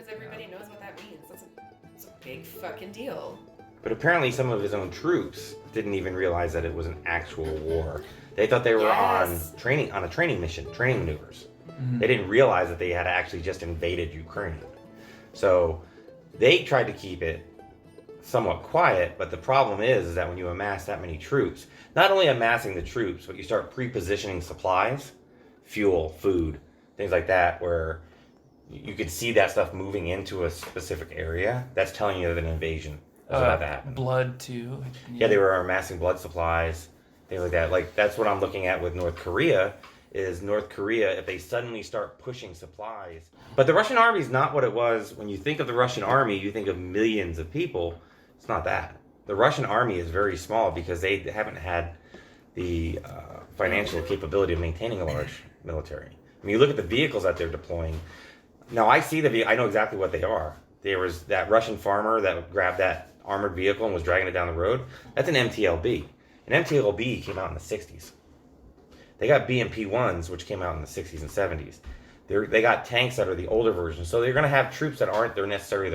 everybody knows what that means. That's a big fucking deal. But apparently some of his own troops didn't even realize that it was an actual war. They thought they were on a training mission, training maneuvers. They didn't realize that they had actually just invaded Ukraine. So they tried to keep it somewhat quiet, but the problem is that when you amass that many troops, not only amassing the troops, but you start pre-positioning supplies, fuel, food, things like that, where you could see that stuff moving into a specific area, that's telling you of an invasion. That's about to happen. Blood too. Yeah, they were amassing blood supplies, things like that. Like, that's what I'm looking at with North Korea, is North Korea, if they suddenly start pushing supplies. But the Russian army is not what it was. When you think of the Russian army, you think of millions of people. It's not that. The Russian army is very small because they haven't had the financial capability of maintaining a large military. I mean, you look at the vehicles that they're deploying. Now, I see I know exactly what they are. There was that Russian farmer that grabbed that armored vehicle and was dragging it down the road. That's an MTLB. An MTLB came out in the 60s. They got BMP-1s, which came out in the 60s and 70s. They got tanks that are the older versions. So they're going to have troops that aren't necessarily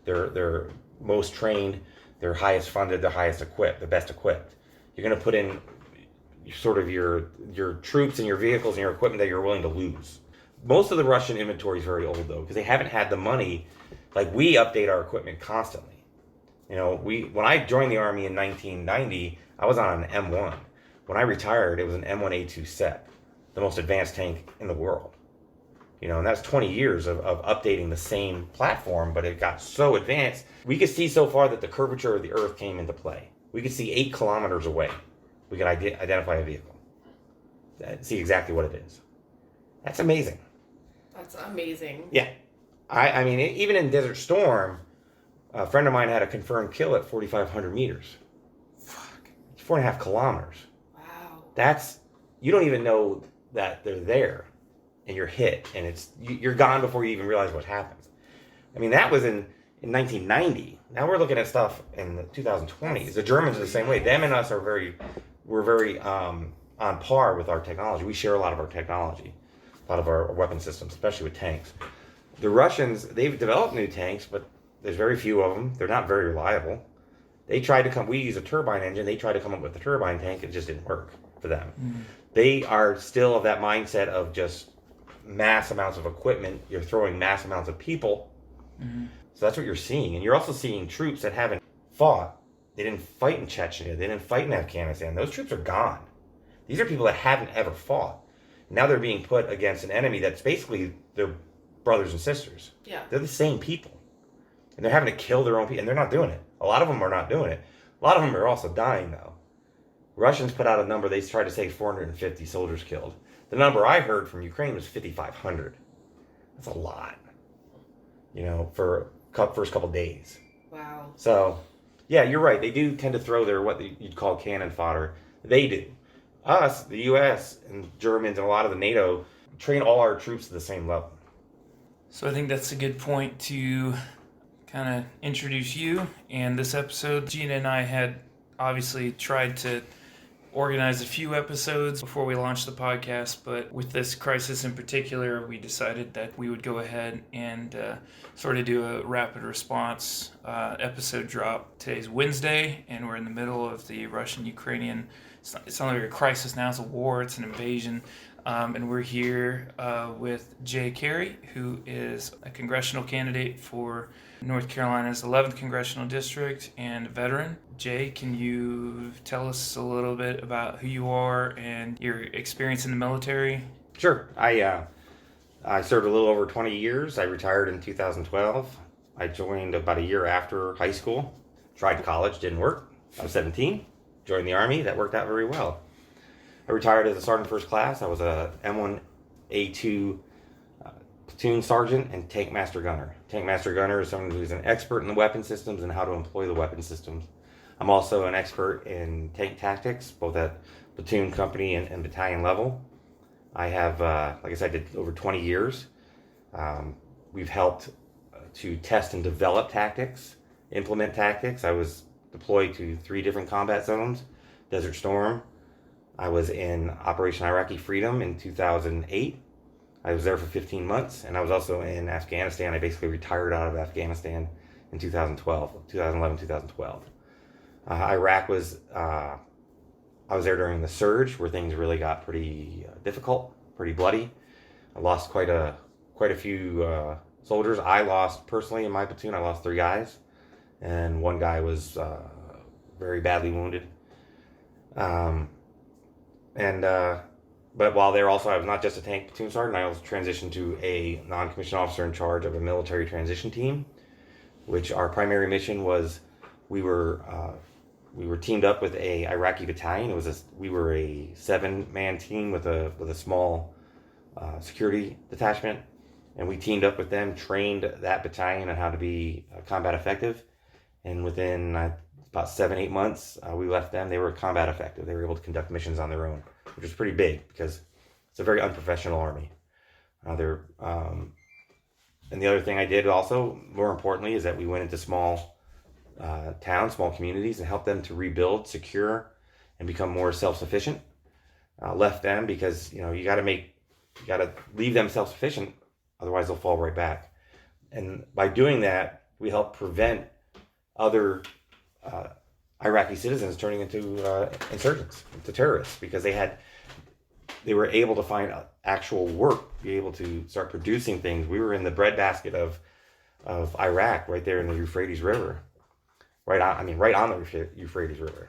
they're most trained, they're highest funded, they're highest equipped, the best equipped. You're going to put in sort of your troops and your vehicles and your equipment that you're willing to lose. Most of the Russian inventory is very old, though, because they haven't had the money. Like, we update our equipment constantly. You know, when I joined the Army in 1990, I was on an M1. When I retired, it was an M1A2 SEP, the most advanced tank in the world. You know, and that's 20 years of updating the same platform, but it got so advanced. We could see so far that the curvature of the Earth came into play. We could see 8 kilometers away. We could identify a vehicle. See exactly what it is. That's amazing. That's amazing. Yeah. I mean, even in Desert Storm, a friend of mine had a confirmed kill at 4,500 meters. Fuck. 4.5 kilometers. Wow. You don't even know that they're there, and you're hit, and you're gone before you even realize what happens. I mean, that was in 1990. Now we're looking at stuff in the 2020s. The Germans are the same way. Them and us we're very on par with our technology. We share a lot of our technology, a lot of our weapon systems, especially with tanks. The Russians, they've developed new tanks, but there's very few of them. They're not very reliable. We use a turbine engine. They tried to come up with a turbine tank. It just didn't work for them. They are still of that mindset of just mass amounts of equipment. You're throwing mass amounts of people. So that's what you're seeing. And you're also seeing troops that haven't fought. They didn't fight in Chechnya. They didn't fight in Afghanistan. Those troops are gone. These are people that haven't ever fought. Now they're being put against an enemy that's basically their brothers and sisters. Yeah. They're the same people. And they're having to kill their own people. And they're not doing it. A lot of them are not doing it. A lot of them are also dying, though. Russians put out a number. They tried to say 450 soldiers killed. The number I heard from Ukraine was 5,500. That's a lot. You know, for first couple days. Wow. So, yeah, you're right. They do tend to throw their what you'd call cannon fodder. They do. Us, the U.S. and Germans and a lot of the NATO, train all our troops to the same level. So I think that's a good point to kind of introduce you and this episode. Gina and I had obviously tried to organize a few episodes before we launched the podcast, but with this crisis in particular, we decided that we would go ahead and sort of do a rapid response episode drop. Today's Wednesday, and we're in the middle of the Russian-Ukrainian, it's not like a crisis now, it's a war, it's an invasion. And we're here with Jay Carey, who is a congressional candidate for North Carolina's 11th Congressional District and a veteran. Jay, can you tell us a little bit about who you are and your experience in the military? Sure. I served a little over 20 years. I retired in 2012. I joined about a year after high school. Tried college, didn't work. I was 17. Joined the Army. That worked out very well. I retired as a sergeant first class. I was a M1A2 platoon sergeant and tank master gunner. Tank master gunner is someone who's an expert in the weapon systems and how to employ the weapon systems. I'm also an expert in tank tactics, both at platoon, company, and battalion level. I have, like I said, did over 20 years. We've helped to test and develop tactics, implement tactics. I was deployed to 3 different combat zones. Desert Storm. I was in Operation Iraqi Freedom in 2008. I was there for 15 months, and I was also in Afghanistan. I basically retired out of Afghanistan in 2011, 2012. Iraq was, I was there during the surge where things really got pretty difficult, pretty bloody. I lost quite a few soldiers. I lost, personally, in my platoon, I lost 3 guys, and 1 guy was very badly wounded. But while there also, I was not just a tank platoon sergeant, I also transitioned to a non-commissioned officer in charge of a military transition team, which our primary mission was, we were teamed up with a Iraqi battalion. We were a 7-man team with a small security detachment, and we teamed up with them, trained that battalion on how to be combat effective, and within about 7-8 months, we left them. They were combat effective. They were able to conduct missions on their own, which was pretty big because it's a very unprofessional army. And the other thing I did also, more importantly, is that we went into small towns, small communities, and helped them to rebuild, secure, and become more self-sufficient. Left them because you got to leave them self-sufficient, otherwise they'll fall right back. And by doing that, we help prevent other Iraqi citizens turning into insurgents, into terrorists, because they were able to find actual work, be able to start producing things. We were in the breadbasket of Iraq, right there in the Euphrates River, right on the Euphrates River,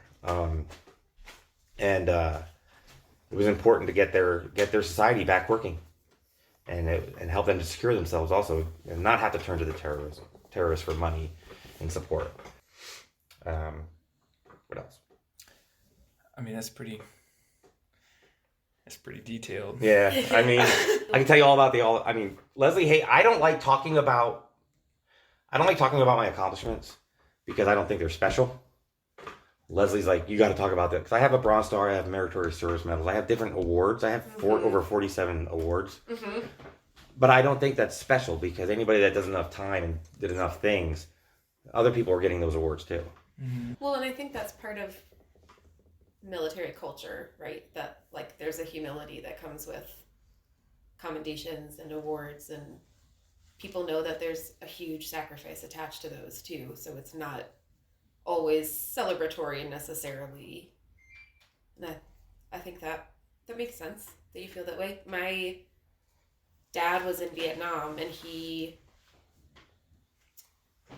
and it was important to get their society back working, and help them to secure themselves also, and not have to turn to the terrorists for money and support. What else? I mean, that's pretty detailed. Yeah, I mean, I can tell you all about Leslie, hey, I don't like talking about my accomplishments because I don't think they're special. Leslie's like, you got to talk about that, because I have a Bronze Star, I have Meritorious Service Medals, I have different awards, I have over 47 awards, but I don't think that's special, because anybody that does enough time and did enough things, other people are getting those awards too. Well, and I think that's part of military culture, right? That there's a humility that comes with commendations and awards, and people know that there's a huge sacrifice attached to those too. So it's not always celebratory necessarily. And I think that makes sense that you feel that way. My dad was in Vietnam, and we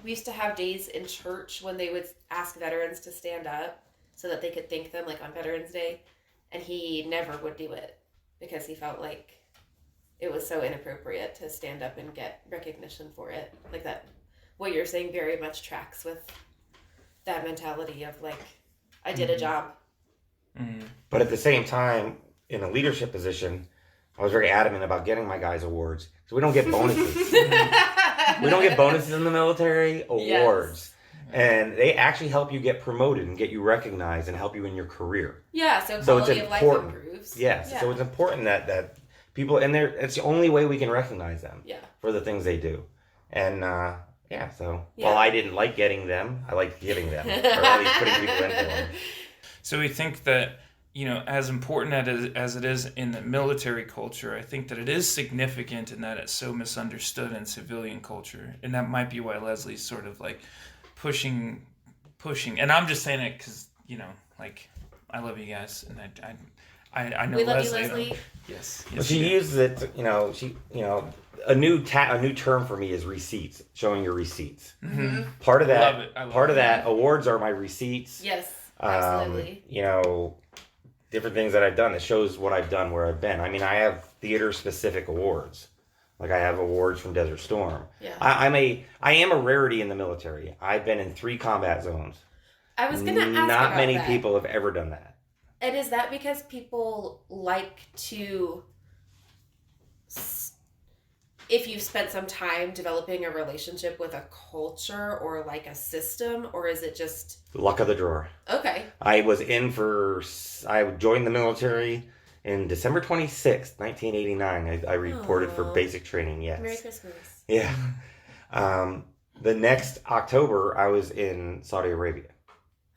used to have days in church when they would ask veterans to stand up so that they could thank them, on Veterans Day. And he never would do it because he felt like it was so inappropriate to stand up and get recognition for it. Like that, what you're saying very much tracks with that mentality of I did a job. But at the same time, in a leadership position, I was very adamant about getting my guys awards. So we don't get bonuses. We don't get bonuses in the military, awards. Yes. And they actually help you get promoted and get you recognized and help you in your career. Yeah, so quality of life improves. Yes, yeah. So it's important that people, and it's the only way we can recognize them for the things they do. And while I didn't like getting them, I liked giving them, or at least putting people into them. So we think that, as important as it is in the military culture, I think that it is significant in that it's so misunderstood in civilian culture. And that might be why Leslie's sort of pushing. And I'm just saying it because, I love you guys. And I know we love Leslie. You, Leslie. Yes. Well, she uses it, a new term for me is receipts, showing your receipts. Mm-hmm. Part of that, I love it. That, awards are my receipts. Yes, absolutely. Different things that I've done that shows what I've done, where I've been. I mean, I have theater-specific awards. I have awards from Desert Storm. Yeah. I am a rarity in the military. I've been in 3 combat zones. I was going to ask Not many that. people have ever done that. And is that because people like to, if you've spent some time developing a relationship with a culture or a system, or is it just luck of the draw? Okay. I joined the military in December 26th, 1989. I reported for basic training, yes. Merry Christmas. Yeah. The next October, I was in Saudi Arabia.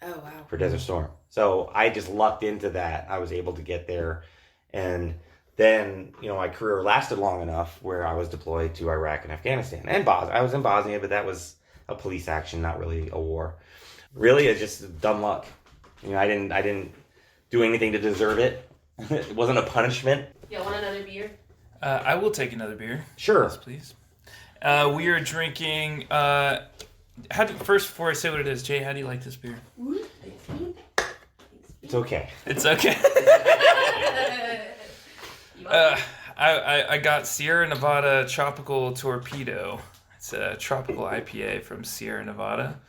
Oh, wow. For Desert Storm. So I just lucked into that. I was able to get there. And then, my career lasted long enough where I was deployed to Iraq and Afghanistan and Bosnia. I was in Bosnia, but that was a police action, not really a war. Really, it's just dumb luck. I didn't do anything to deserve it. It wasn't a punishment. Y'all want another beer? I will take another beer. Sure. Yes, please. We are drinking. First, before I say what it is, Jay, how do you like this beer? It's okay. It's okay. I got Sierra Nevada Tropical Torpedo. It's a tropical IPA from Sierra Nevada,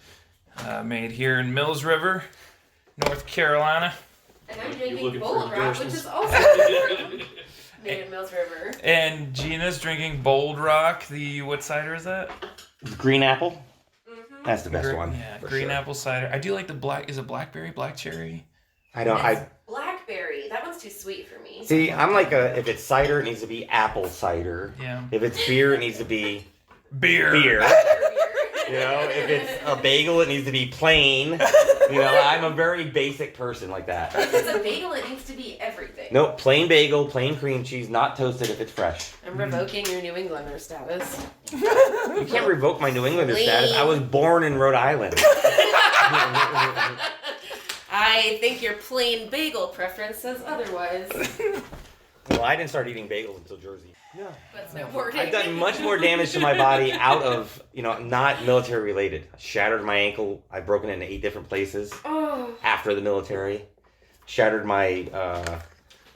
made here in Mills River, North Carolina. And I'm drinking Bold Rock, which is also made in Mills River. And Gina's drinking Bold Rock. What cider is that? Green apple. Mm-hmm. That's the best one. Yeah, green apple cider. I do like the black. Is it blackberry? Black cherry? Blackberry. That one's too sweet for me. See, I'm like if it's cider, it needs to be apple cider. Yeah. If it's beer, it needs to be beer. If it's a bagel, it needs to be plain. I'm a very basic person like that. If it's a bagel, it needs to be everything. Nope, plain bagel, plain cream cheese, not toasted if it's fresh. I'm revoking your New Englander status. You can't revoke my New Englander status. I was born in Rhode Island. I think your plain bagel preference says otherwise. Well, I didn't start eating bagels until Jersey. No. That's no more. I've done much more damage to my body out of, not military related. I shattered my ankle. I've broken it in 8 different places after the military. Shattered my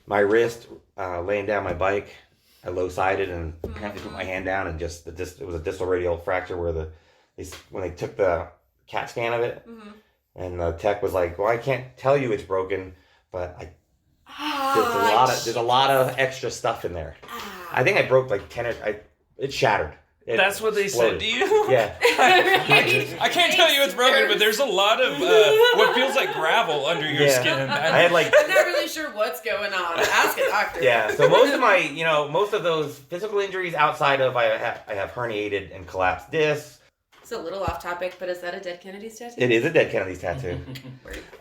my wrist laying down my bike. I low-sided and apparently put my hand down and it was a distal radial fracture where when they took the CAT scan of it, and the tech was like, well, I can't tell you it's broken, but there's a lot of extra stuff in there. I think I broke like 10 it shattered. That's what they said to you? Yeah. I can't tell you it's broken, but there's a lot of what feels like gravel under your skin. I had I'm not really sure what's going on. Ask a doctor. Yeah. So most of those physical injuries outside of I have herniated and collapsed discs. It's a little off topic, but is that a Dead Kennedys tattoo? It is a Dead Kennedys tattoo.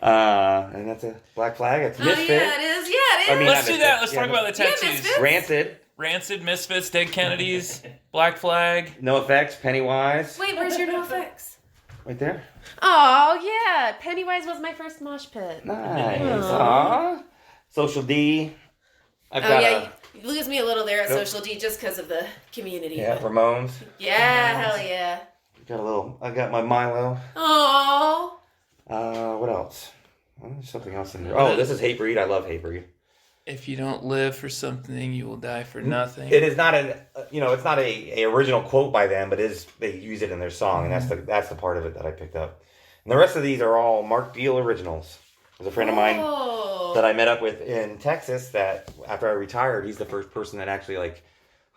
And that's a black flag. It's Misfit. Yeah, it is. Yeah, it is. Let's do that. Let's talk about the tattoos. Rancid, Misfits, Dead Kennedys, Black Flag. No Effects, Pennywise. Wait, where's your No Effects? Right there. Oh, yeah. Pennywise was my first mosh pit. Nice. Aww. Social D. You lose me a little there at Social D just because of the community. Yeah, Ramones. Yeah, hell yeah. I got my Milo. Oh. What else? There's something else in there. Oh, this is Hatebreed. I love Hatebreed. If you don't live for something, you will die for nothing. It is not it's not a original quote by them, but they use it in their song, and that's the part of it that I picked up. And the rest of these are all Mark Deal originals. There's a friend of mine that I met up with in Texas that after I retired, he's the first person that actually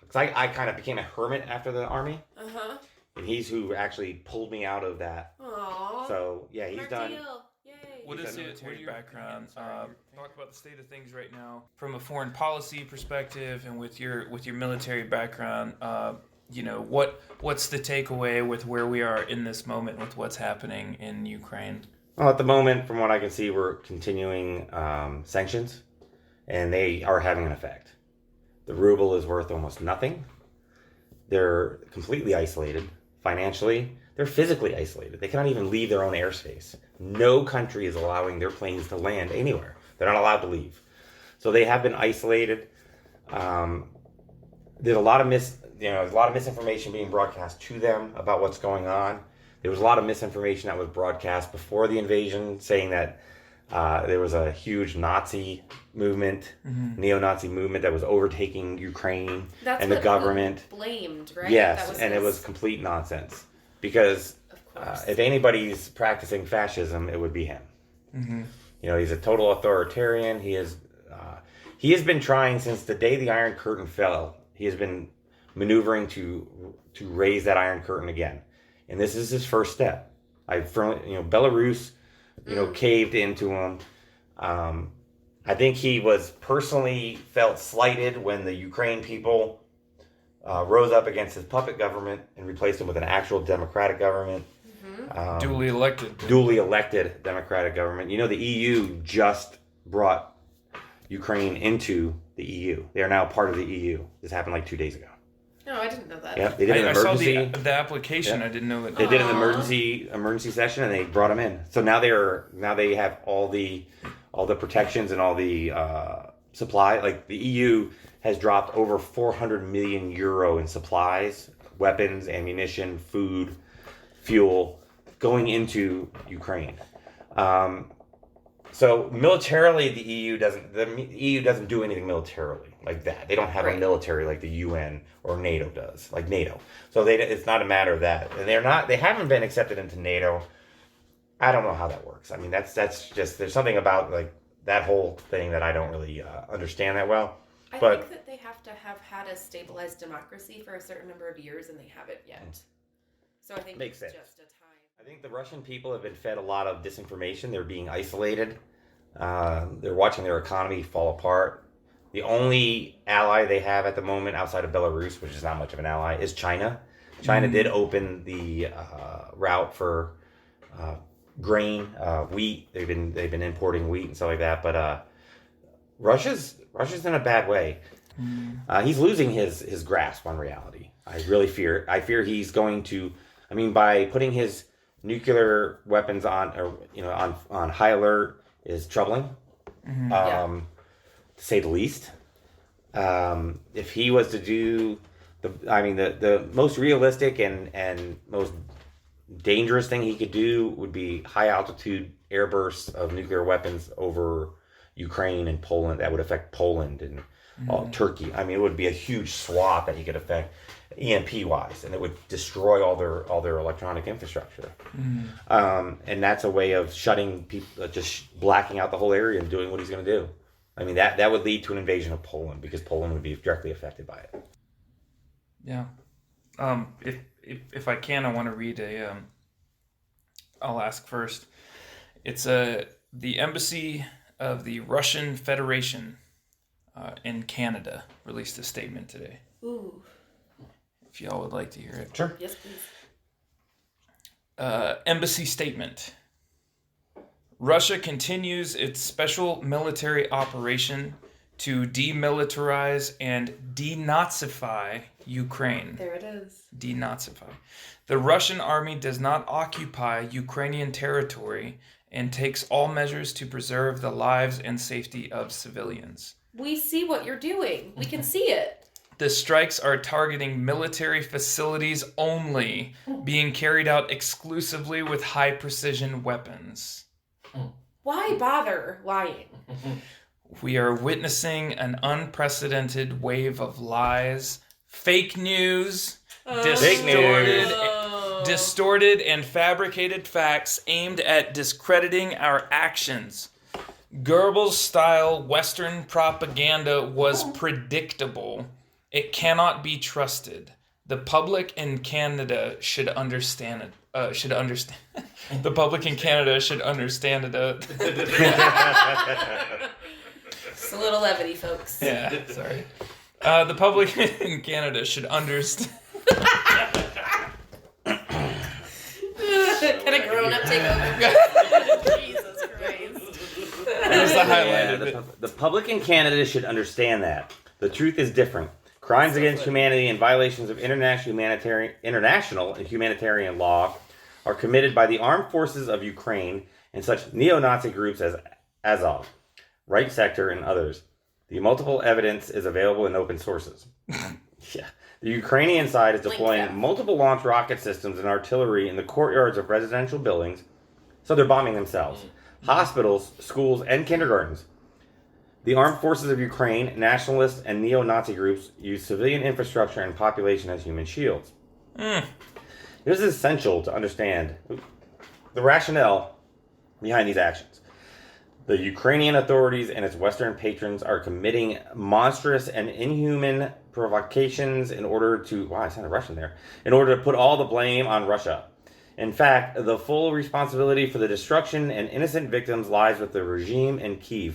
because I kind of became a hermit after the Army. Uh-huh. And he's who actually pulled me out of that. Aww. So, yeah, he's done. What is your background? Talk about the state of things right now from a foreign policy perspective, and with your military background. What's the takeaway with where we are in this moment with what's happening in Ukraine? Well, at the moment, from what I can see, we're continuing sanctions, and they are having an effect. The ruble is worth almost nothing. They're completely isolated financially. They're physically isolated. They cannot even leave their own airspace. No country is allowing their planes to land anywhere. They're not allowed to leave. So they have been isolated. There's a lot of misinformation being broadcast to them about what's going on. There was a lot of misinformation that was broadcast before the invasion, saying that there was a huge Nazi movement, neo-Nazi movement that was overtaking Ukraine and the government. Blamed, right? Yes, and it was complete nonsense. Because if anybody's practicing fascism, it would be him. Mm-hmm. He's a total authoritarian. He has been trying since the day the Iron Curtain fell. He has been maneuvering to raise that Iron Curtain again, and this is his first step. Belarus, caved into him. I think he was personally felt slighted when the Ukraine people rose up against his puppet government and replaced him with an actual democratic government. Mm-hmm. Duly elected democratic government. The EU just brought Ukraine into the EU. They are now part of the EU. This happened like 2 days ago. No, I didn't know that. Yeah, they did an I saw emergency. the application. Yeah. I didn't know that. They did an Aw. emergency session, and they brought them in. So now they have all the protections and all the supply. Like the EU has dropped over 400 million euro in supplies, weapons, ammunition, food, fuel going into Ukraine. So militarily, the EU doesn't do anything militarily like that. They don't have a Right. military like the UN or NATO does, like NATO. So it's not a matter of that, and they haven't been accepted into NATO. I don't know how that works. I mean, that's just there's something about like that whole thing that I don't really understand that well. I But- think that they have to have had a stabilized democracy for a certain number of years, and they haven't yet. So I think Makes it's sense. just a time. I think the Russian people have been fed a lot of disinformation. They're being isolated. They're watching their economy fall apart. The only ally they have at the moment outside of Belarus, which is not much of an ally, is China. China did open the route for grain, wheat. They've been importing wheat and stuff like that. But Russia's in a bad way. He's losing his grasp on reality. I fear he's going to. I mean, by putting his nuclear weapons on high alert is troubling, to say the least. If he was to do the most realistic and most dangerous thing he could do would be high altitude airbursts of nuclear weapons over Ukraine and Poland. That would affect Poland and Turkey. I mean, it would be a huge swath that he could affect EMP wise, and it would destroy all their electronic infrastructure. And that's a way of shutting people, just blacking out the whole area and doing what he's going to do. I mean, that would lead to an invasion of Poland because Poland would be directly affected by it. Yeah. If I can, I want to read I'll ask first. It's the embassy of the Russian Federation in Canada released a statement today. Ooh. If y'all would like to hear it. Sure. Yes, please. Embassy statement. Russia continues its special military operation to demilitarize and denazify Ukraine. There it is. Denazify. The Russian army does not occupy Ukrainian territory and takes all measures to preserve the lives and safety of civilians. We see what you're doing. We can see it. The strikes are targeting military facilities only, being carried out exclusively with high-precision weapons. Why bother lying? We are witnessing an unprecedented wave of lies, fake news, distorted and fabricated facts aimed at discrediting our actions. Goebbels-style Western propaganda was predictable. It cannot be trusted. The public in Canada should understand it. The public in Canada should understand it. Just a little levity, folks. Yeah, sorry. The public in Canada should understand. Can a grown-up take over? Jesus Christ. There's the highlight of Yeah, it. the public in Canada should understand that. The truth is different. Crimes against humanity and violations of international and humanitarian law are committed by the armed forces of Ukraine and such neo-Nazi groups as Azov, Right Sector, and others. The multiple evidence is available in open sources. Yeah. The Ukrainian side is deploying multiple launch rocket systems and artillery in the courtyards of residential buildings, so they're bombing themselves. Hospitals, schools, and kindergartens. The armed forces of Ukraine, nationalist and neo-Nazi groups use civilian infrastructure and population as human shields. It is essential to understand the rationale behind these actions. The Ukrainian authorities and its Western patrons are committing monstrous and inhuman provocations in order to... Wow, I sounded Russian there. In order to put all the blame on Russia. In fact, the full responsibility for the destruction and innocent victims lies with the regime in Kyiv.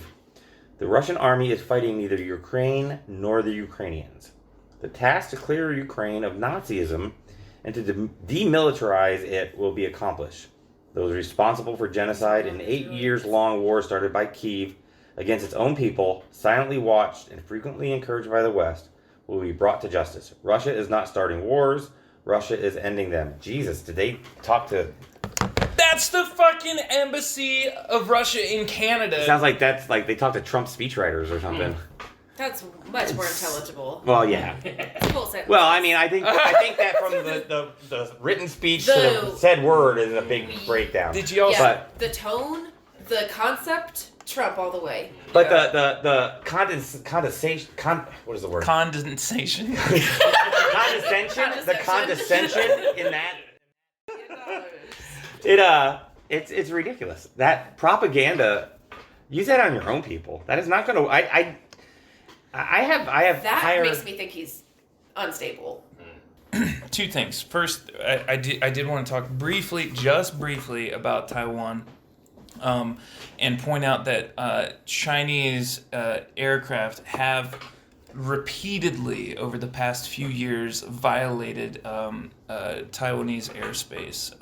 The Russian army is fighting neither Ukraine nor the Ukrainians. The task to clear Ukraine of Nazism and to demilitarize it will be accomplished. Those responsible for genocide in 8 years-long war started by Kyiv against its own people, silently watched and frequently encouraged by the West, will be brought to justice. Russia is not starting wars. Russia is ending them. Jesus, did they talk to... That's the fucking embassy of Russia in Canada. It sounds like that's like they talked to Trump speechwriters or something. That's much more intelligible. Well, yeah. Full sentence. Well, I mean, I think that from the written speech to the said word is a big breakdown. Did you also... Yeah, the tone, the concept, Trump all the way. But the condensation, what is the word? Condensation. Condescension? The condescension in that. It's ridiculous. That propaganda, use that on your own people. That is not going to. I have that higher... makes me think he's unstable. Two things. First, I did want to talk just briefly about Taiwan, and point out that Chinese aircraft have repeatedly over the past few years violated Taiwanese airspace.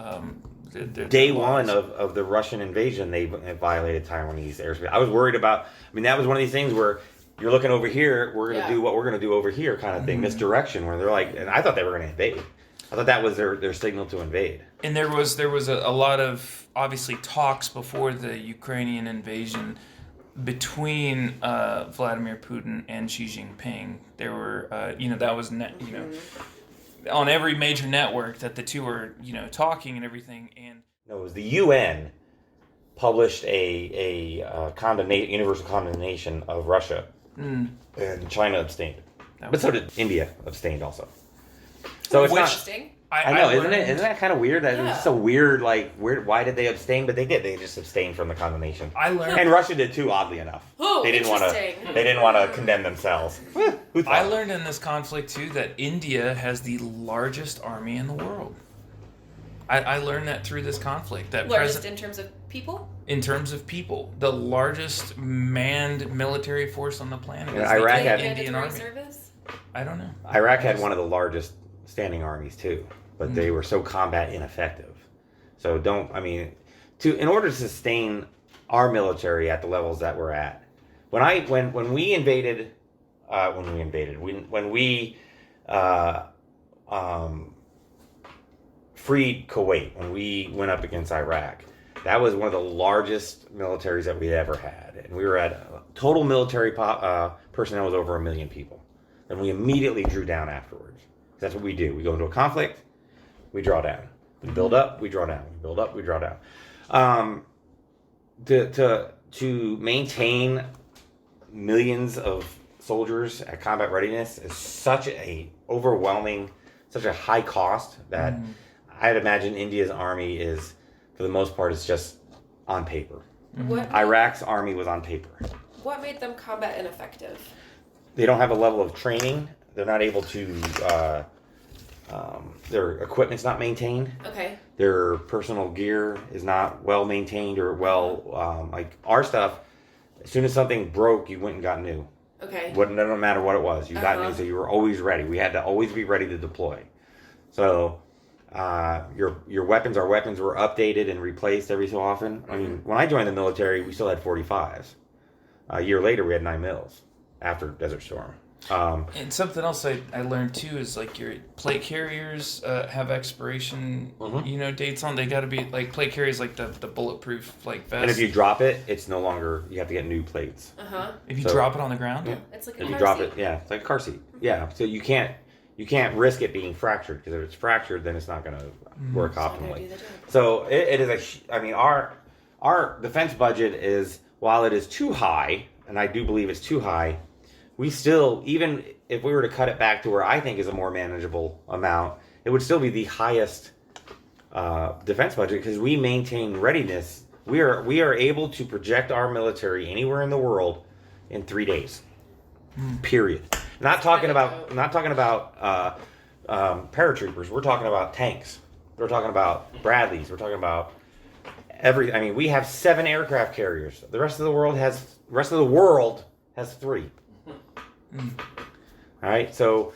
Day one of the Russian invasion, they violated Taiwanese airspace. I was worried about... I mean, that was one of these things where you're looking over here, we're going to do what we're going to do over here kind of thing, misdirection, where they're like... And I thought they were going to invade. I thought that was their signal to invade. And there was a lot of, obviously, talks before the Ukrainian invasion between Vladimir Putin and Xi Jinping. There were, that was, on every major network that the two were, talking and everything. And no, it was the UN published a universal condemnation of Russia, and China abstained. But so did India abstained also. So it's Interesting. I know, isn't that kind of weird? That it's so weird. Like, why did they abstain? But they did. They just abstained from the condemnation. I learned, and Russia did too. Oddly enough, they didn't want to. They didn't want to condemn themselves. Who thought? I learned in this conflict too that India has the largest army in the world. I learned that through this conflict. That Largest in terms of people? In terms of people, the largest manned military force on the planet. Yeah, is Iraq the had Indian Army. Service? I don't know. Iraq had one of the largest standing armies too, but they were so combat ineffective. So in order to sustain our military at the levels that we're at, when we freed Kuwait, when we went up against Iraq, that was one of the largest militaries that we'd ever had, and we were at total military personnel was over 1 million people, and we immediately drew down afterwards. That's what we do. We go into a conflict, we draw down. We build up, we draw down. We build up, we draw down. To maintain millions of soldiers at combat readiness is such a high cost that I'd imagine India's army is, for the most part, it's just on paper. Iraq's army was on paper. What made them combat ineffective? They don't have a level of training. They're not able to, their equipment's not maintained. Okay. Their personal gear is not well maintained or like our stuff, as soon as something broke, you went and got new. Okay. No matter what it was, you got new, so you were always ready. We had to always be ready to deploy. So, your weapons were updated and replaced every so often. I mean, when I joined the military, we still had 45s. A year later, we had 9 mils after Desert Storm. And something else I learned too is like your plate carriers have expiration dates on. They got to be like plate carriers like the bulletproof like vest. And if you drop it, it's no longer, you have to get new plates. If you drop it on the ground, it's like a car seat. It's like a car seat. Yeah, so you can't risk it being fractured, because if it's fractured, then it's not going to work optimally. So it is our defense budget is, while it is too high, and I do believe it's too high, we still, even if we were to cut it back to where I think is a more manageable amount, it would still be the highest defense budget, because we maintain readiness. We are able to project our military anywhere in the world in 3 days. Period. Not talking about paratroopers. We're talking about tanks. We're talking about Bradleys. We're talking about we have 7 aircraft carriers. The rest of the world has 3. All right, so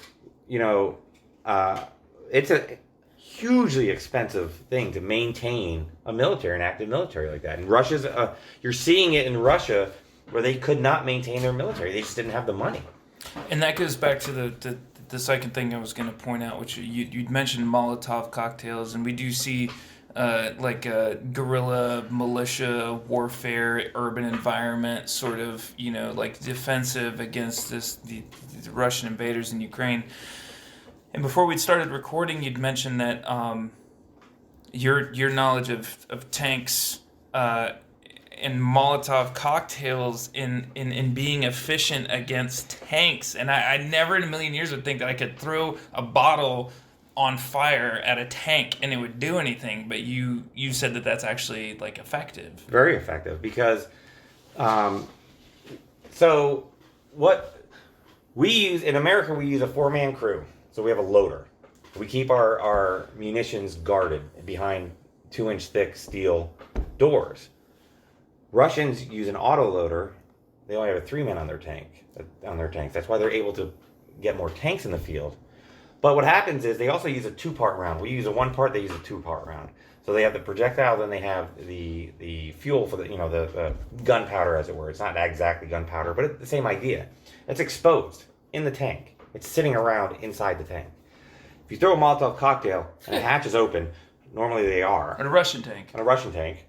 it's a hugely expensive thing to maintain an active military like that. And Russia's, you're seeing it in Russia where they could not maintain their military. They just didn't have the money. And that goes back to the second thing I was going to point out, which you'd mentioned Molotov cocktails, and we do see guerrilla militia warfare, urban environment, sort of, like defensive against the Russian invaders in Ukraine. And before we started recording, you'd mentioned that your knowledge of tanks and Molotov cocktails in being efficient against tanks. And I never in a million years would think that I could throw a bottle on fire at a tank and it would do anything. But you said that that's actually like effective. Very effective because, so what we use in America, we use a 4-man crew. So we have a loader. We keep our munitions guarded behind 2-inch thick steel doors. Russians use an autoloader. They only have a 3-man on their tanks. That's why they're able to get more tanks in the field. But what happens is they also use a 2-part round. We use a 1-part. They use a 2-part round. So they have the projectile, then they have the fuel for the gunpowder, as it were. It's not exactly gunpowder, but it's the same idea. It's exposed in the tank. It's sitting around inside the tank. If you throw a Molotov cocktail and the hatch is open, normally they are. On a Russian tank.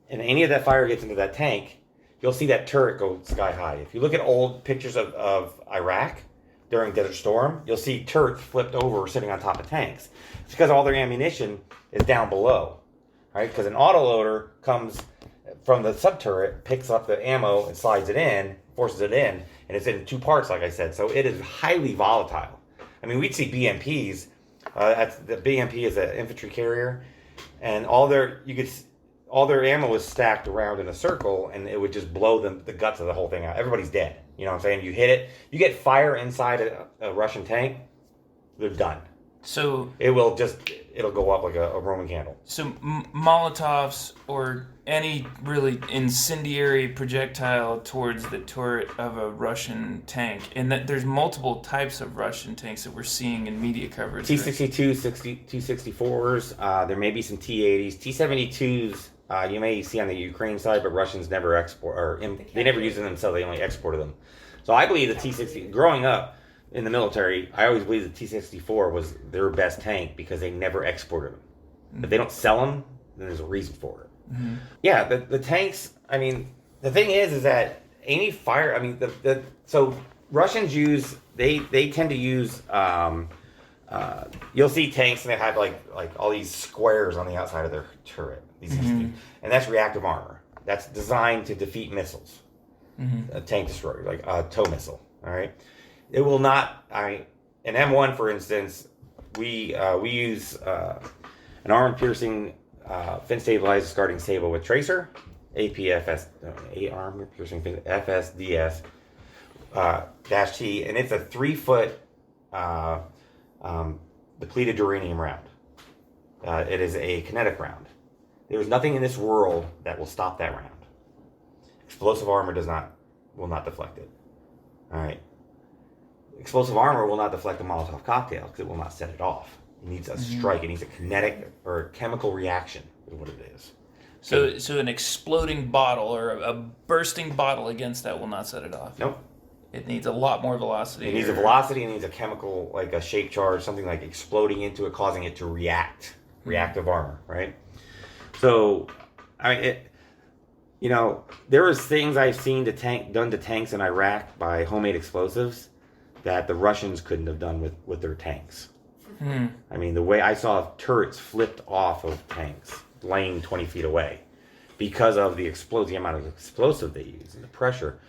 And any of that fire gets into that tank, you'll see that turret go sky high. If you look at old pictures of Iraq during Desert Storm, you'll see turrets flipped over sitting on top of tanks. It's because all their ammunition is down below, right? Because an autoloader comes from the sub-turret, picks up the ammo and slides it in, forces it in, and it's in 2 parts, like I said. So it is highly volatile. I mean, we'd see BMPs. The BMP is an infantry carrier, and all their ammo was stacked around in a circle, and it would just blow the guts of the whole thing out. Everybody's dead. You know what I'm saying? You hit it, you get fire inside a Russian tank, they're done. So it'll go up like a Roman candle. So Molotovs or any really incendiary projectile towards the turret of a Russian tank, and that there's multiple types of Russian tanks that we're seeing in media coverage. T-62s, T-64s, there may be some T-80s, T-72s. You may see on the Ukraine side, but Russians never they never used them themselves. They only exported them. So I believe the T-60. Growing up in the military, I always believed the T-64 was their best tank because they never exported them. Mm-hmm. If they don't sell them, then there's a reason for it. Mm-hmm. Yeah, the tanks. I mean, the thing is that any fire. I mean, so Russians use. They tend to use. You'll see tanks and they have like all these squares on the outside of their turret. And that's reactive armor. That's designed to defeat missiles. Mm-hmm. A tank destroyer, like a tow missile. All right. It will not. An M1, for instance, we use an armor-piercing fin-stabilized discarding sable with tracer, APFS, armor-piercing FSDS -T, and it's a 3-foot depleted uranium round. It is a kinetic round. There's nothing in this world that will stop that round. Explosive armor will not deflect it. All right. Explosive armor will not deflect a Molotov cocktail because it will not set it off. It needs a strike. It needs a kinetic or chemical reaction is what it is. So an exploding bottle or a bursting bottle against that will not set it off? Nope. It needs a lot more velocity. It needs a velocity. It needs a chemical, like a shape charge, something like exploding into it, causing it to react. Reactive armor, right? So, there was things I've seen done to tanks in Iraq by homemade explosives that the Russians couldn't have done with their tanks. I mean, the way I saw turrets flipped off of tanks, laying 20 feet away, because of the amount of explosive they use and the pressure.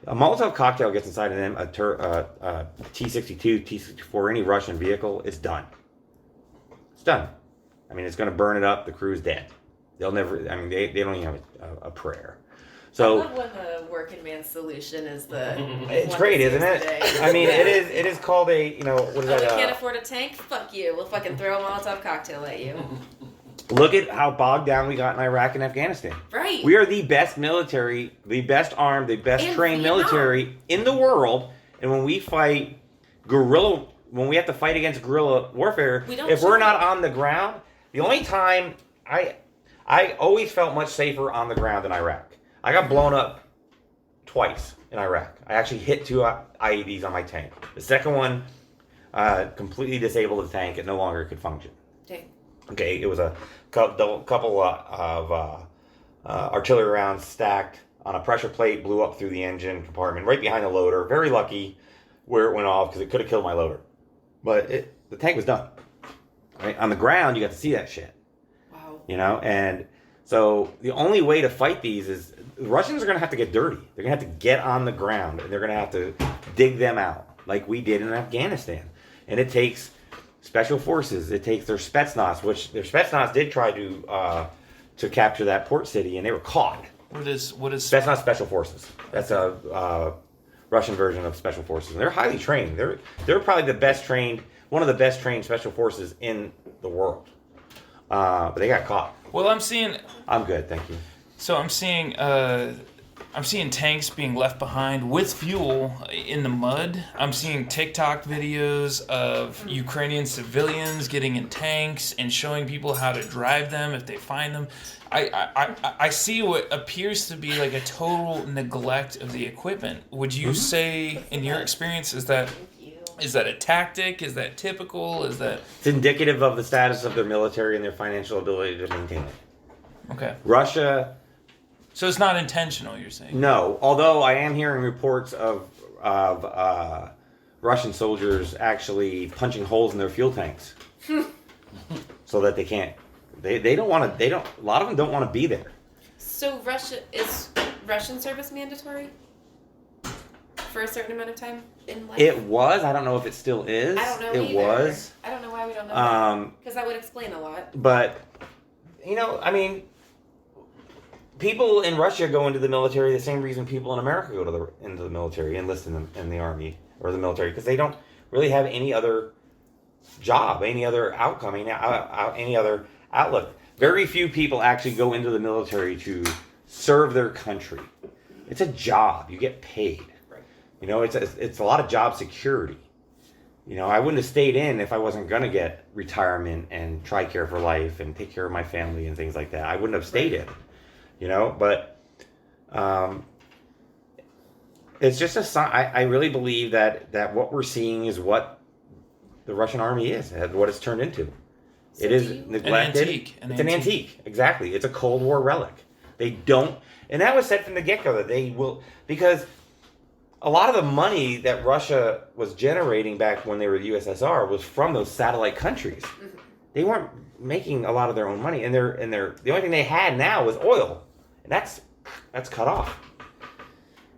A Molotov cocktail gets inside of them, a T-62, T-64, any Russian vehicle, it's done. It's done. I mean, it's going to burn it up. The crew's dead. They'll never. I mean, they don't even have a prayer. So I love when the working man's solution is the. It's great, isn't it? I mean, it is. It is called a. What is that? We can't afford a tank. Fuck you. We'll fucking throw a Molotov cocktail at you. Look at how bogged down we got in Iraq and Afghanistan. Right. We are the best military, the best armed, the best trained military in the world, and when we fight guerrilla, when we have to fight against guerrilla warfare, if we're not on the ground. The only time I always felt much safer on the ground in Iraq. I got blown up twice in Iraq. I actually hit 2 IEDs on my tank. The second one completely disabled the tank. It no longer could function. Dang. Okay, it was a couple of artillery rounds stacked on a pressure plate, blew up through the engine compartment right behind the loader. Very lucky where it went off because it could have killed my loader. But the tank was done. Right? On the ground, you got to see that shit. Wow. You know, and so the only way to fight these is the Russians are going to have to get dirty. They're going to have to get on the ground and they're going to have to dig them out like we did in Afghanistan. And it takes special forces. It takes their Spetsnaz, which their Spetsnaz did try to capture that port city, and they were caught. What is Spetsnaz Special Forces? That's a Russian version of Special Forces. And they're highly trained. They're probably one of the best trained special forces in the world. But they got caught. Well, I'm good, thank you. So I'm seeing tanks being left behind with fuel in the mud. I'm seeing TikTok videos of Ukrainian civilians getting in tanks and showing people how to drive them if they find them. I see what appears to be like a total neglect of the equipment. Would you say, in your experience, is that a tactic? Is that typical? It's indicative of the status of their military and their financial ability to maintain it. Okay. Russia. So it's not intentional, you're saying? No, although I am hearing reports of Russian soldiers actually punching holes in their fuel tanks so that they can't. They don't want to. A lot of them don't want to be there. So is Russian service mandatory for a certain amount of time in life? It was. I don't know if it still is. I don't know. It either. was. I don't know why we don't know. Because that would explain a lot. But I mean, people in Russia go into the military the same reason people in America go into the military, enlist in the army or the military, because they don't really have any other job, any other outcome, any other outlook. Very few people actually go into the military to serve their country. It's a job. You get paid. Right. It's a lot of job security. I wouldn't have stayed in if I wasn't going to get retirement and TRICARE for life and take care of my family and things like that. I wouldn't have stayed in. But it's just a sign. I really believe that what we're seeing is what the Russian army is, what it's turned into. So it is neglected. It's an antique. Exactly. It's a Cold War relic. They don't, and that was said from the get-go that they will, because a lot of the money that Russia was generating back when they were the USSR was from those satellite countries. Mm-hmm. They weren't making a lot of their own money, and the only thing they had now was oil, and that's cut off.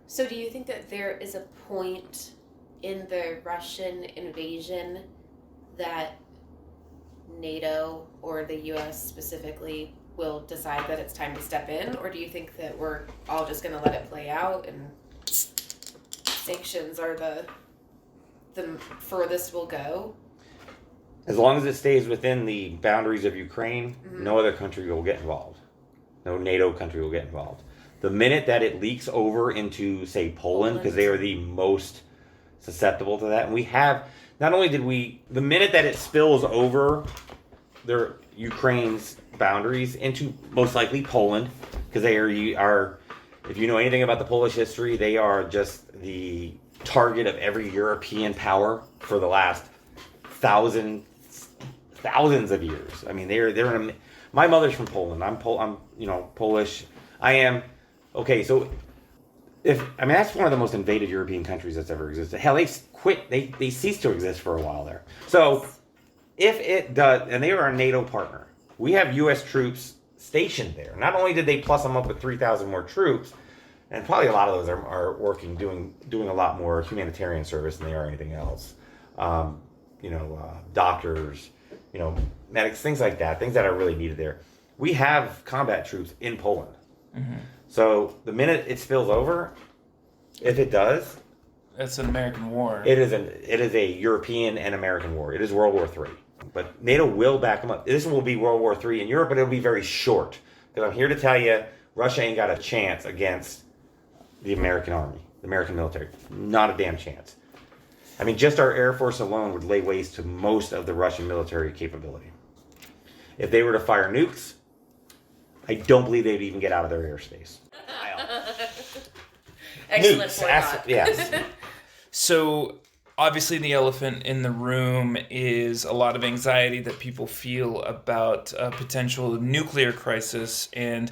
So do you think that there is a point in the Russian invasion that NATO or the US specifically will decide that it's time to step in, or do you think that we're all just going to let it play out and sanctions are the furthest we'll go? As long as it stays within the boundaries of Ukraine, mm-hmm. no other country will get involved. No NATO country will get involved. The minute that it leaks over into, say, Poland, because they are the most susceptible to that, and we have, not only did we, the minute that it spills over Ukraine's boundaries into most likely Poland, because they are, if you know anything about the Polish history, they are just the target of every European power for the last thousands of years. I mean, they're my mother's from Poland. I'm Polish. I am. Okay, so that's one of the most invaded European countries that's ever existed. Hell, they quit. They ceased to exist for a while there. So if it does, and they are a NATO partner, we have U.S. troops stationed there. Not only did they plus them up with 3,000 more troops, and probably a lot of those are working, doing a lot more humanitarian service than they are anything else. Doctors, medics, things like that, things that are really needed there. We have combat troops in Poland. Mm-hmm. So the minute it spills over, if it does, that's an American war. It is a European and American war. It is World War III. But NATO will back them up. This will be World War III in Europe, but it'll be very short. Because I'm here to tell you, Russia ain't got a chance against the American army, the American military. Not a damn chance. I mean, just our Air Force alone would lay waste to most of the Russian military capability. If they were to fire nukes, I don't believe they'd even get out of their airspace. Excellent nukes. boycott. Yes. So obviously the elephant in the room is a lot of anxiety that people feel about a potential nuclear crisis, and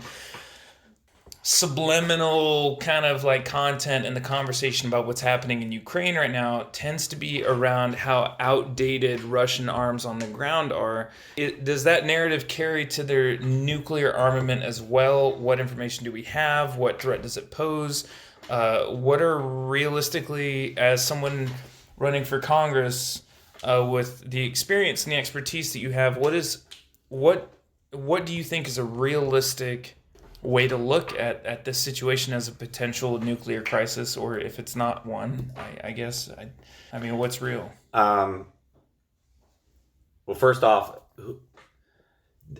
subliminal kind of like content in the conversation about what's happening in Ukraine right now tends to be around how outdated Russian arms on the ground are. Does that narrative carry to their nuclear armament as well? What information do we have? What threat does it pose? What are realistically, as someone running for Congress with the experience and the expertise that you have, what do you think is a realistic way to look at this situation as a potential nuclear crisis, or if it's not one, I guess. I mean, what's real? Well, first off,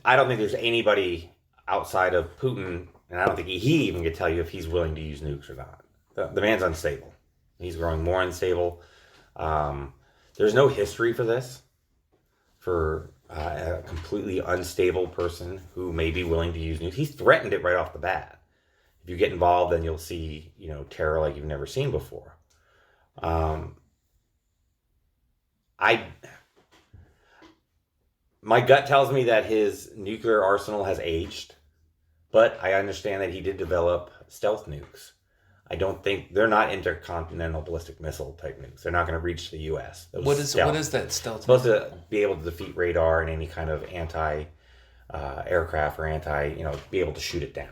I don't think there's anybody outside of Putin, and I don't think he even could tell you if he's willing to use nukes or not. The man's unstable. He's growing more unstable. There's no history for this, for a completely unstable person who may be willing to use nukes. He's threatened it right off the bat. If you get involved, then you'll see, terror like you've never seen before. My gut tells me that his nuclear arsenal has aged, but I understand that he did develop stealth nukes. I don't think they're not intercontinental ballistic missile type nukes. They're not going to reach the U.S. What is that stealth? Supposed to be able to defeat radar and any kind of anti aircraft or be able to shoot it down.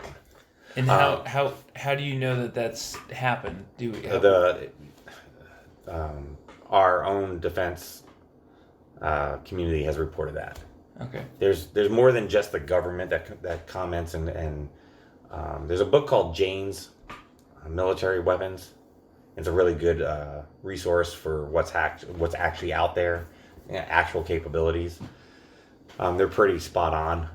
And how do you know that that's happened? Our own defense community has reported that. Okay. There's more than just the government that comments, and there's a book called Jane's Military Weapons. It's a really good resource for what's actually out there, actual capabilities. They're pretty spot on.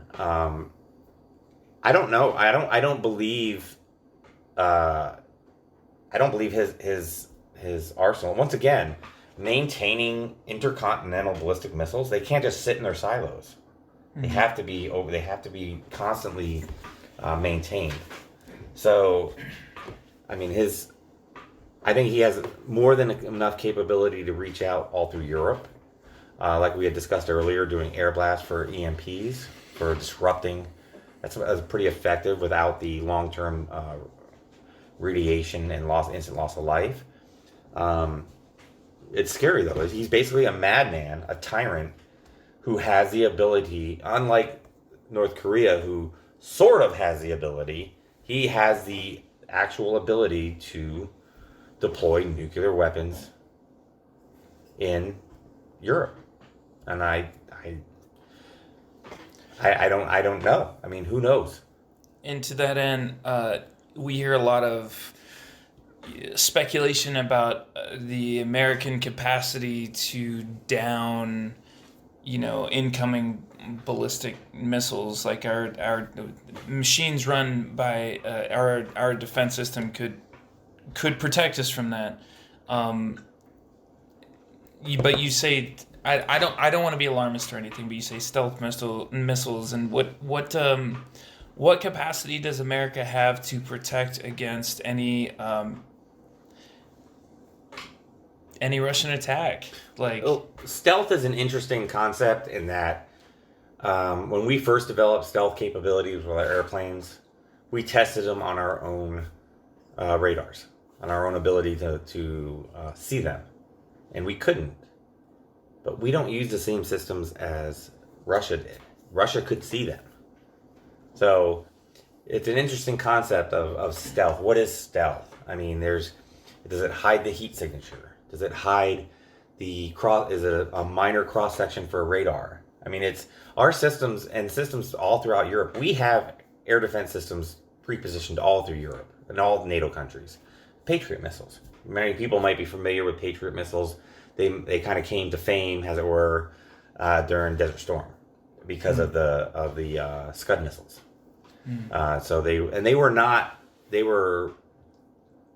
I don't know. I don't believe his arsenal. Once again, maintaining intercontinental ballistic missiles, they can't just sit in their silos. Mm-hmm. They have to be They have to be constantly maintained. So, I mean, I think he has more than enough capability to reach out all through Europe, like we had discussed earlier, doing air blasts for EMPs for disrupting. That's pretty effective without the long-term radiation and instant loss of life. It's scary though. He's basically a madman, a tyrant who has the ability, unlike North Korea, who sort of has the ability. He has the actual ability to deploy nuclear weapons in Europe, and I don't know. I mean, who knows? And to that end, we hear a lot of speculation about the American capacity to down, incoming ballistic missiles. Like our machines run by our defense system could protect us from that. But you say I don't want to be alarmist or anything, but you say stealth missiles, and what capacity does America have to protect against any Russian attack? Stealth is an interesting concept in that when we first developed stealth capabilities with our airplanes, we tested them on our own radars, on our own ability to see them, and we couldn't. But we don't use the same systems as Russia did. Russia could see them. So it's an interesting concept of stealth. What is stealth? I mean, does it hide the heat signature? Does it hide is it a minor cross section for a radar? I mean, it's our systems and systems all throughout Europe. We have air defense systems pre-positioned all through Europe and all the NATO countries. Patriot missiles. Many people might be familiar with Patriot missiles. They kind of came to fame, as it were, during Desert Storm because of the Scud missiles. So they were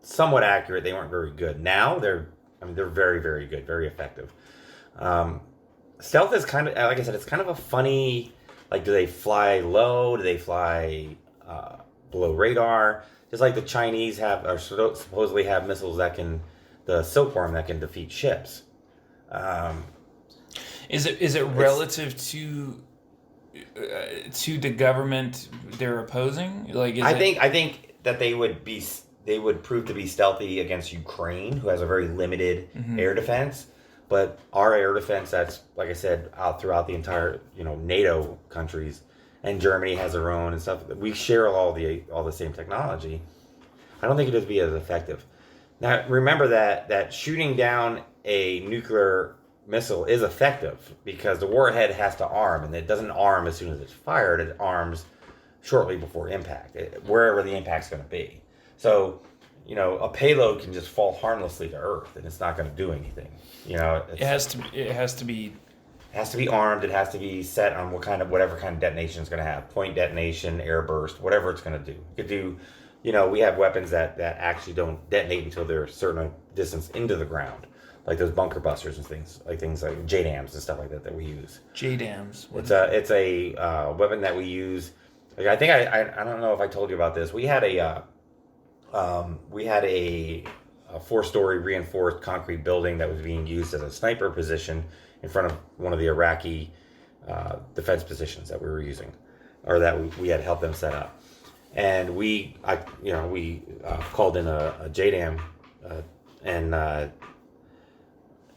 somewhat accurate. They weren't very good. Now they're very, very good, very effective. Stealth is kind of, like I said, it's kind of a funny, like, do they fly low? Do they fly below radar. Just like the Chinese supposedly have missiles the silkworm that can defeat ships. Is it relative to the government they're opposing? Like, I think that they would prove to be stealthy against Ukraine, who has a very limited air defense. But our air defense, that's, like I said, out throughout the entire, NATO countries, and Germany has their own and stuff. We share all the same technology. I don't think it would be as effective. Now, remember that shooting down a nuclear missile is effective because the warhead has to arm, and it doesn't arm as soon as it's fired. It arms shortly before impact, wherever the impact's going to be. So, a payload can just fall harmlessly to Earth, and it's not going to do anything. It has to be armed. It has to be set on whatever kind of detonation it's going to have. Point detonation, air burst, whatever it's going to do. It could do, we have weapons that actually don't detonate until they're a certain distance into the ground, like those bunker busters and things like JDAMs and stuff like that we use. JDAMs. It's a weapon that we use. Like, I think I don't know if I told you about this. We had a 4-story reinforced concrete building that was being used as a sniper position in front of one of the Iraqi defense positions that we were using, or that we had helped them set up. And we called in a JDAM,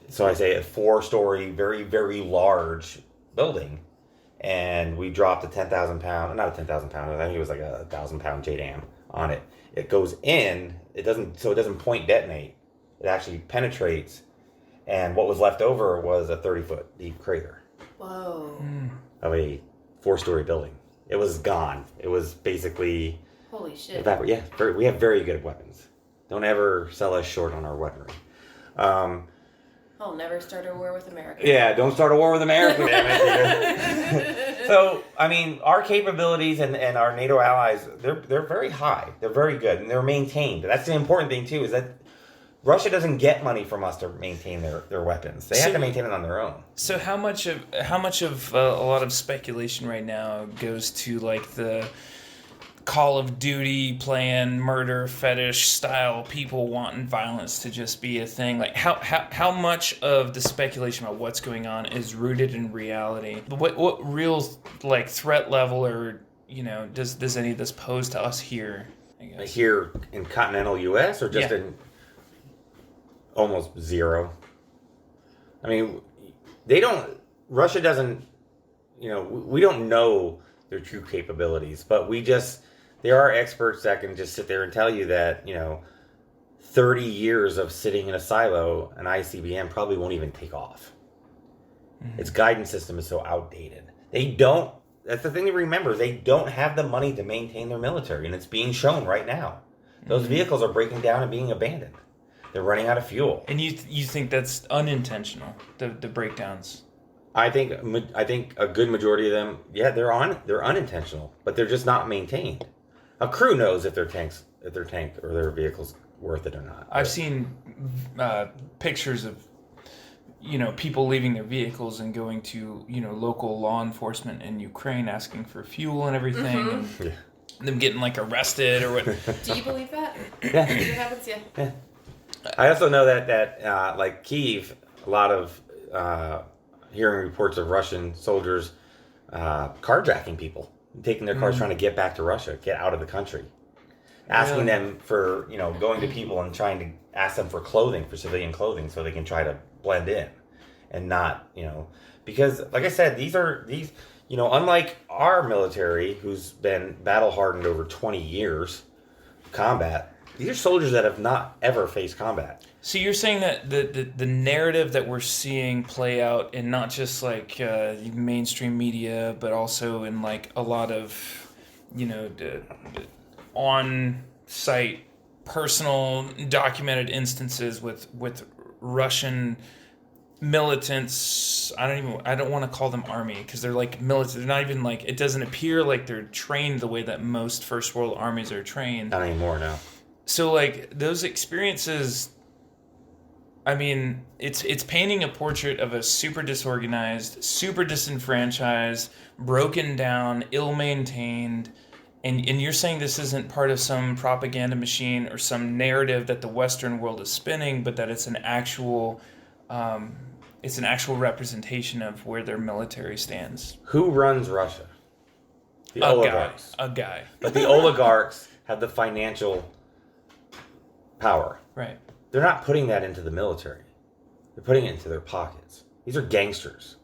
so I say a 4-story, very, very large building, and we dropped a 10,000 pound, not a 10,000 pound, I think it was like a 1,000 pound JDAM on it. It goes in, it doesn't point detonate. It actually penetrates, and what was left over was a 30-foot deep crater. Whoa. Of a 4-story building. It was gone. It was basically... Holy shit. Yeah, we have very good weapons. Don't ever sell us short on our weaponry. I'll never start a war with America. Yeah, don't start a war with America, damn it. So, I mean, our capabilities and our NATO allies, they're very high. They're very good, and they're maintained. That's the important thing, too, is that Russia doesn't get money from us to maintain their weapons. They have to maintain it on their own. So how much of a lot of speculation right now goes to, like, the Call of Duty playing murder fetish style people wanting violence to just be a thing? Like, how much of the speculation about what's going on is rooted in reality? What real, like, threat level or does any of this pose to us here? I guess. Like here in continental U.S. or just in almost zero? I mean, Russia doesn't. We don't know their true capabilities, but there are experts that can just sit there and tell you that, 30 years of sitting in a silo, an ICBM probably won't even take off. Mm-hmm. Its guidance system is so outdated. That's the thing to remember, they don't have the money to maintain their military, and it's being shown right now. Those vehicles are breaking down and being abandoned. They're running out of fuel. And you think that's unintentional, the breakdowns? I think a good majority of them, they're unintentional, but they're just not maintained. A crew knows if their tank or their vehicle's worth it or not. I've seen pictures of people leaving their vehicles and going to local law enforcement in Ukraine asking for fuel and everything, and them getting like arrested or what. Do you believe that? Yeah, It happens. Yeah. I also know that like Kyiv, a lot of hearing reports of Russian soldiers carjacking people. Taking their cars, trying to get back to Russia, get out of the country. Asking them for, going to people and trying to ask them for clothing, for civilian clothing, so they can try to blend in. And not, because, like I said, these, unlike our military, who's been battle hardened over 20 years of combat, these are soldiers that have not ever faced combat. So you're saying that the narrative that we're seeing play out in not just like mainstream media, but also in like a lot of, the on-site, personal, documented instances with Russian militants. I don't want to call them army because they're like militants. They're not even like, it doesn't appear like they're trained the way that most first world armies are trained. Not anymore, no. So like those experiences, I mean, it's painting a portrait of a super disorganized, super disenfranchised, broken down, ill-maintained, And you're saying this isn't part of some propaganda machine or some narrative that the Western world is spinning, but that it's an actual representation of where their military stands. Who runs Russia? The oligarchs. A guy. But the oligarchs have the financial power. Right. They're not putting that into the military. They're putting it into their pockets. These are gangsters.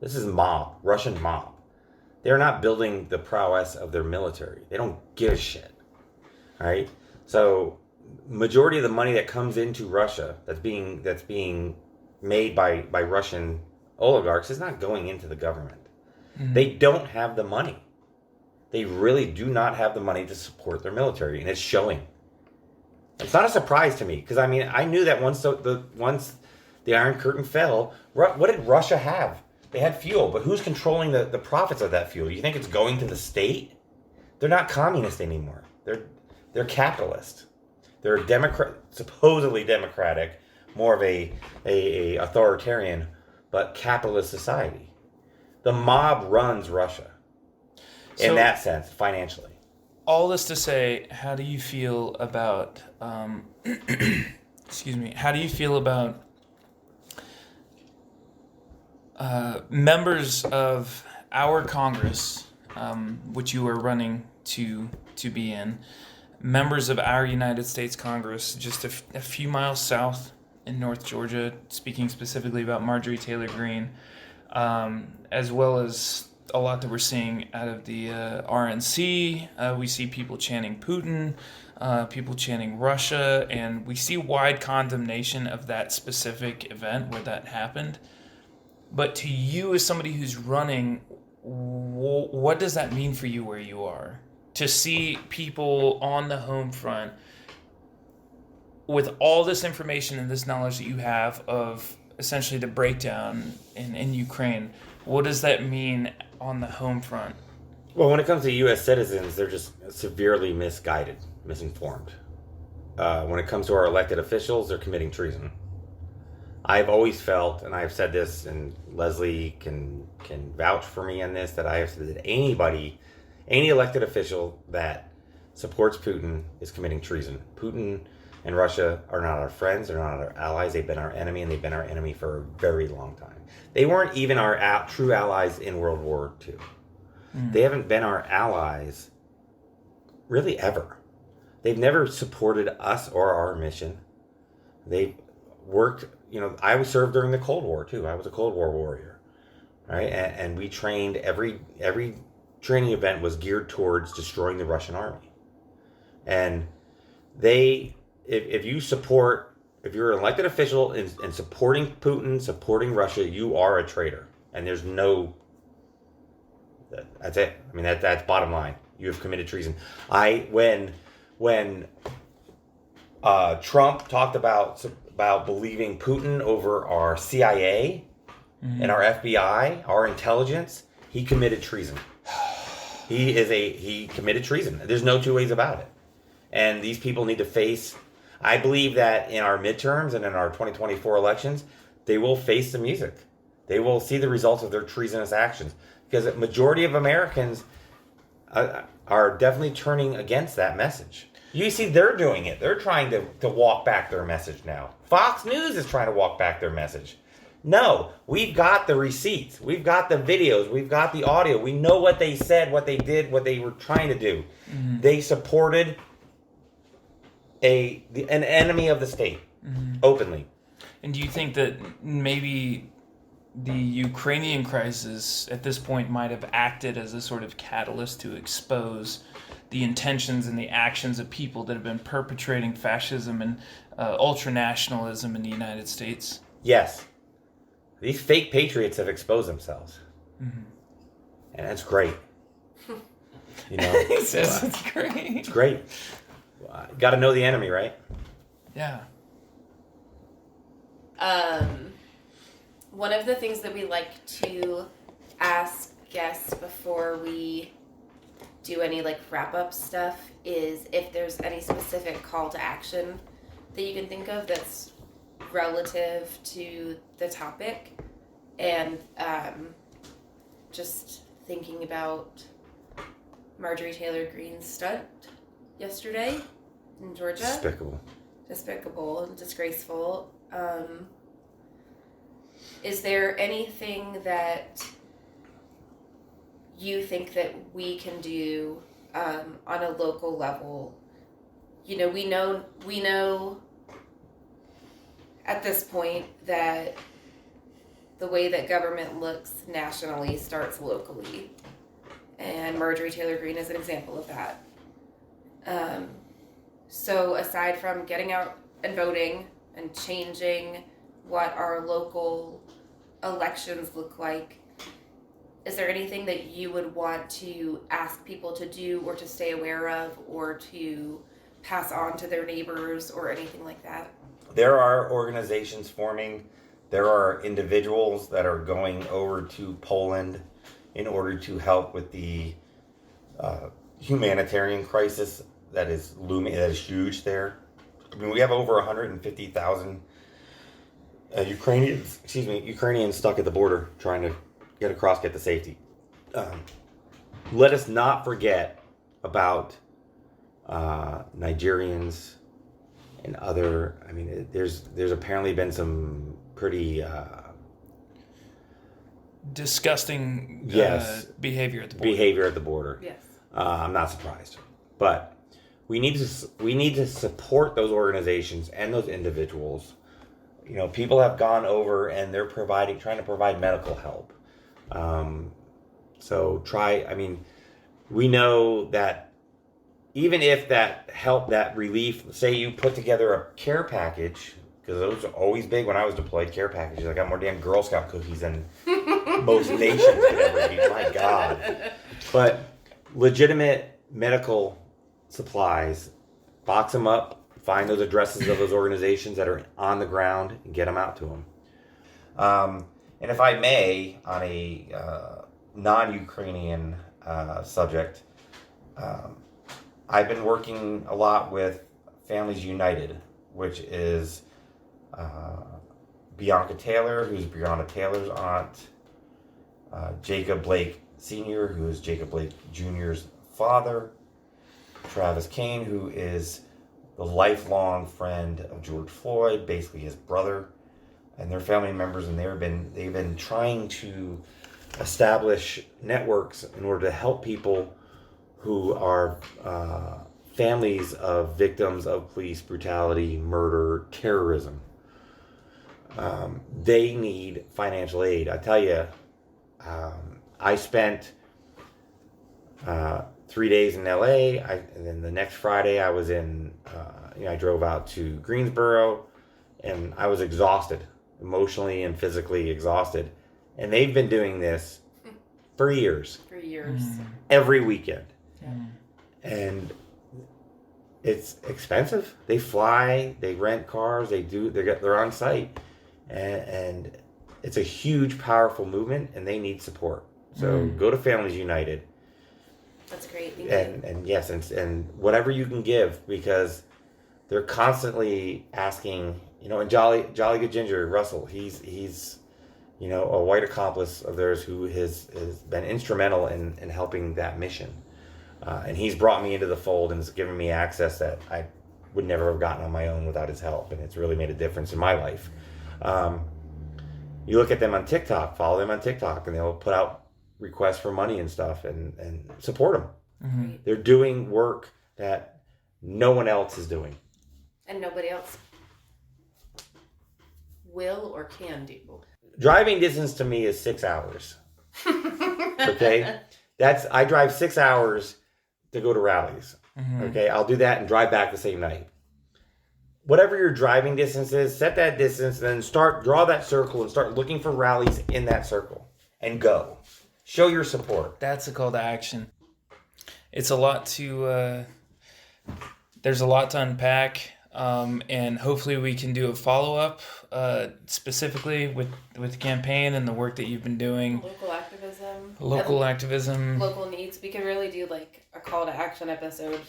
This is mob, Russian mob. They're not building the prowess of their military. They don't give a shit. All right? So, majority of the money that comes into Russia that's being made by Russian oligarchs is not going into the government. Mm-hmm. They don't have the money. They really do not have the money to support their military, and it's showing. It's not a surprise to me, because I mean, I knew that once the Iron Curtain fell, what did Russia have? They had fuel, but who's controlling the profits of that fuel? You think it's going to the state? They're not communist anymore. They're capitalist. They're a supposedly democratic, more of a authoritarian, but capitalist society. The mob runs Russia in that sense, financially. All this to say, how do you feel about excuse me? How do you feel about members of our Congress, which you are running to be in, members of our United States Congress, just a few miles south in North Georgia, speaking specifically about Marjorie Taylor Greene, as well as a lot that we're seeing out of the RNC. We see people chanting Putin, people chanting Russia, and we see wide condemnation of that specific event where that happened. But to you, as somebody who's running, what does that mean for you where you are? To see people on the home front with all this information and this knowledge that you have of essentially the breakdown in Ukraine, what does that mean on the home front? Well, when it comes to U.S. citizens, they're just severely misguided, misinformed. When it comes to our elected officials, they're committing treason. I've always felt, and I've said this, and Leslie can vouch for me on this, that I have said that any elected official that supports Putin is committing treason. Putin and Russia are not our friends, they're not our allies, they've been our enemy, and they've been our enemy for a very long time. They weren't even our true allies in World War II. They haven't been our allies really ever. They've never supported us or our mission. They've worked, I served during the Cold War too. I was a Cold War warrior, right? And we trained, every training event was geared towards destroying the Russian army. And if you're an elected official and supporting Putin, supporting Russia, you are a traitor. And there's that's it. I mean, that's bottom line. You have committed treason. When Trump talked about believing Putin over our CIA and our FBI, our intelligence, he committed treason. He committed treason. There's no two ways about it. And these people need to face, I believe that in our midterms and in our 2024 elections, they will face the music. They will see the results of their treasonous actions. Because the majority of Americans are definitely turning against that message. You see, they're doing it. They're trying to walk back their message now. Fox News is trying to walk back their message. No, we've got the receipts. We've got the videos. We've got the audio. We know what they said, what they did, what they were trying to do. Mm-hmm. They supported an enemy of the state, openly. And do you think that maybe the Ukrainian crisis at this point might have acted as a sort of catalyst to expose the intentions and the actions of people that have been perpetrating fascism and ultranationalism in the United States? Yes. These fake patriots have exposed themselves. Mm-hmm. And that's great. He says it's great. It's great. Got to know the enemy, right? Yeah. One of the things that we like to ask guests before we do any wrap-up stuff is if there's any specific call to action that you can think of that's relative to the topic, and just thinking about Marjorie Taylor Greene's stunt yesterday in Georgia. Despicable and disgraceful. Is there anything that you think that we can do on a local level? You know, we know at this point that the way that government looks nationally starts locally. And Marjorie Taylor Greene is an example of that. So aside from getting out and voting and changing what our local elections look like, is there anything that you would want to ask people to do or to stay aware of or to pass on to their neighbors or anything like that? There are organizations forming. There are individuals that are going over to Poland in order to help with the humanitarian crisis that is looming, that is huge there. I mean, we have over 150,000 Ukrainians stuck at the border trying to get across, get to safety. Let us not forget about Nigerians and other. I mean, there's apparently been some pretty disgusting behavior at the border. Yes. I'm not surprised, but we need to support those organizations and those individuals. You know, people have gone over and they're trying to provide medical help. We know that even if that help, that relief, say you put together a care package, because those are always big when I was deployed, care packages. I got more damn Girl Scout cookies than most nations could ever eat. My God. But legitimate medical supplies, box them up, find those addresses of those organizations that are on the ground and get them out to them. And if I may, on a non-Ukrainian subject, I've been working a lot with Families United, which is Bianca Taylor, who's Breonna Taylor's aunt, Jacob Blake Sr., who is Jacob Blake Jr.'s father, Travis Kane, who is the lifelong friend of George Floyd, basically his brother, and their family members, and they've been trying to establish networks in order to help people who are families of victims of police brutality, murder, terrorism. They need financial aid. I tell you, I spent 3 days in LA, and then the next Friday I was I drove out to Greensboro, and I was exhausted, emotionally and physically exhausted. And they've been doing this for years. Every weekend. Yeah. And it's expensive. They fly, they rent cars, they're on site. And it's a huge, powerful movement, and they need support. So go to Families United. That's great. Thank you. And yes, and whatever you can give, because they're constantly asking, and Jolly Good Ginger, Russell, he's a white accomplice of theirs who has been instrumental in helping that mission. And he's brought me into the fold and has given me access that I would never have gotten on my own without his help. And it's really made a difference in my life. You look at them on TikTok, follow them on TikTok, and they'll put out requests for money and stuff and support them. Mm-hmm. They're doing work that no one else is doing. And nobody else will or can do. Driving distance to me is 6 hours. Okay? I drive 6 hours to go to rallies. Mm-hmm. Okay? I'll do that and drive back the same night. Whatever your driving distance is, set that distance and then draw that circle and start looking for rallies in that circle and go. Show your support. That's a call to action. It's a lot there's a lot to unpack. And hopefully we can do a follow-up specifically with the campaign and the work that you've been doing. Local activism. Local needs. We could really do like a call to action episode.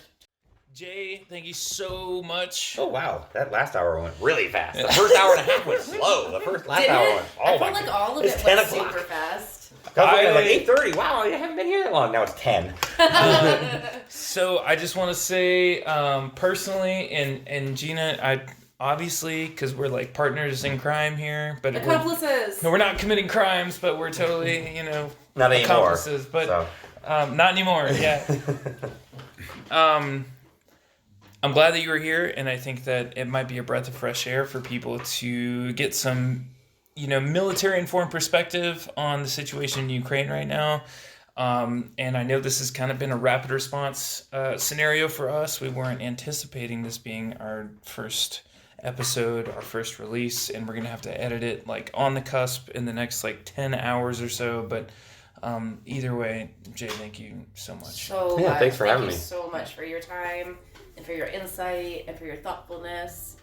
Jay, thank you so much. Oh, wow. That last hour went really fast. The first hour and a half went slow. The last hour went, I felt like all of it went super fast. Like 8:30. Wow, you haven't been here that long. Now it's 10. So I just want to say, personally, and Gina, I obviously, because we're like partners in crime here, but accomplices. We're not committing crimes, but we're totally, not anymore. Accomplices. But So. not anymore. Yeah. I'm glad that you were here, and I think that it might be a breath of fresh air for people to get some, military-informed perspective on the situation in Ukraine right now. And I know this has kind of been a rapid response scenario for us. We weren't anticipating this being our first episode, our first release, and we're going to have to edit it like on the cusp in the next 10 hours or so. But either way, Jay, thank you so much. Thanks for having me. Thank you so much for your time and for your insight and for your thoughtfulness.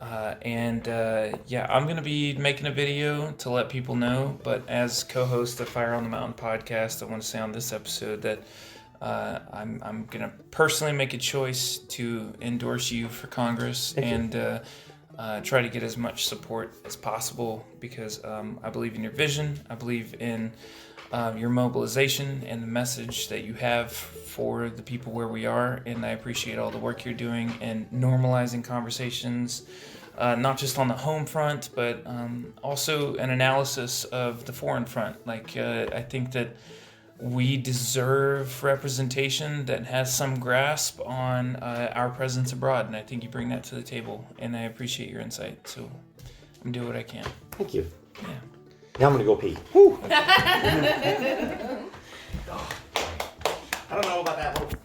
I'm going to be making a video to let people know, but as co-host of Fire on the Mountain podcast, I want to say on this episode that I'm going to personally make a choice to endorse you for Congress and try to get as much support as possible because I believe in your vision. I believe in your mobilization and the message that you have for the people where we are, and I appreciate all the work you're doing in normalizing conversations, not just on the home front, but also an analysis of the foreign front. I think that we deserve representation that has some grasp on our presence abroad, and I think you bring that to the table, and I appreciate your insight, so I'm doing what I can. Thank you. Yeah. Now I'm going to go pee. Whew. I don't know about that little...